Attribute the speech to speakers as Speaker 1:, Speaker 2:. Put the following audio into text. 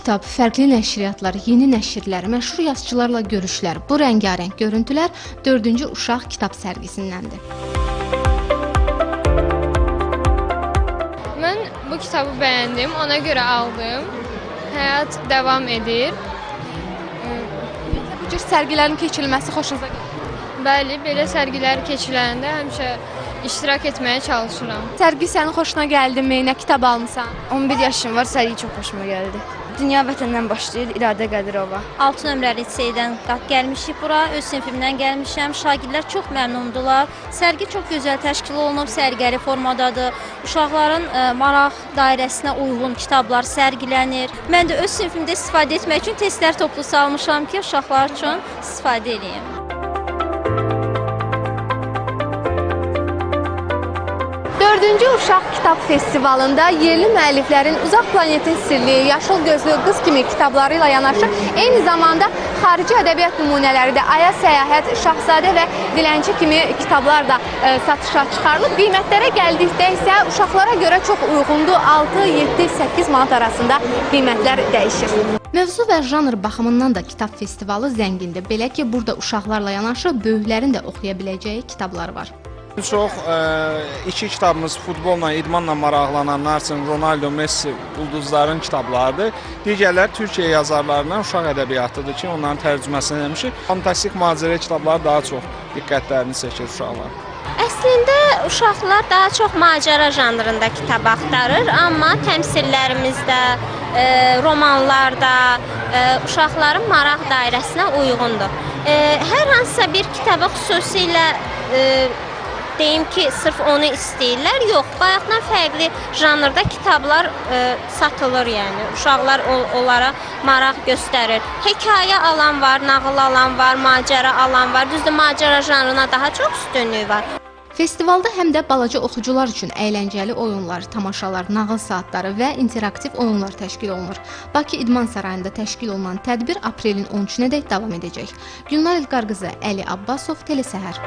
Speaker 1: kitab, fərqli nəşriyyatlar, yeni nəşrlər, məşhur yazıçılarla görüşlər, bu rəngarəng görüntülər 4-cü Uşaq kitab sərgisindəndir.
Speaker 2: Mən bu kitabı bəyəndim, ona görə aldım. Həyat davam edir.
Speaker 1: Bu cür sərgilərin keçirilməsi xoşunuza gəlir?
Speaker 2: Bəli, belə sərgilər keçiləndə həmişə iştirak etməyə çalışıram.
Speaker 1: Sərgi sənin xoşuna gəldimi? Nə kitab almısan?
Speaker 3: 11 yaşım var, sərgi çox xoşuma gəldi. Dünya vətəndən başlayır, İradə Qədirova.
Speaker 4: 6 nömrəli liseydən gəlmişik bura, öz sinifimdən gəlmişəm. Şagirdlər çox məmnundular. Sərgi çox gözəl təşkil olunub, sərgəli formadadır. Uşaqların maraq dairəsinə uyğun kitablar sərgilənir. Mən də öz sinifimdə istifadə etmək üçün testlər toplu salmışam ki, uşaqlar üçün istifadə edeyim.
Speaker 1: 4-cü Uşaq Kitab Festivalında yerli müəlliflərin Uzaq Planetin Sirli, Yaşıl Gözlü Qız kimi kitabları ilə yanaşı, eyni zamanda xarici ədəbiyyat nümunələri də Ayaz Səyahət, Şahzadə və Dilənçi kimi kitablar da satışa çıxarılıb. Qiymətlərə gəldikdə isə uşaqlara görə çox uyğundur. 6, 7, 8 manat arasında qiymətlər dəyişir. Mövzu və janr baxımından da kitab festivalı zəngindir. Belə ki, burada uşaqlarla yanaşı böyüklərin də oxuya biləcəyi kitablar var.
Speaker 5: Çox iki kitabımız futbolla, idmanla maraqlananlar üçün Ronaldo, Messi, ulduzların kitablarıdır. Digərlər Türkiyə yazarlarından uşaq ədəbiyyatıdır ki, onların tərcüməsini eləmişik. Fantastik macəra kitabları daha çox diqqətlərini çəkir uşaqlar.
Speaker 4: Əslində uşaqlar daha çox macəra janrında kitab axtarır, amma təmsillərimizdə, romanlarda uşaqların maraq dairəsinə uyğundur. Hər hansısa bir kitaba xüsusilə deyim ki, sırf onu istəyirlər, yox, bayaqdan fərqli janrda kitablar satılır, yəni. Uşaqlar onlara maraq göstərir. Hekayə alan var, nağıl alan var, macəra alan var. Düzdür, macəra janrına daha çox üstünlüyü var.
Speaker 1: Festivalda həm də balaca oxucular üçün əyləncəli oyunlar, tamaşalar, nağıl saatları və interaktiv oyunlar təşkil olunur. Bakı İdman Sarayında təşkil olunan tədbir aprelin 13-nədək davam edəcək. Gülnar İlqar qızı, Əli Abbasov, Telesəhər.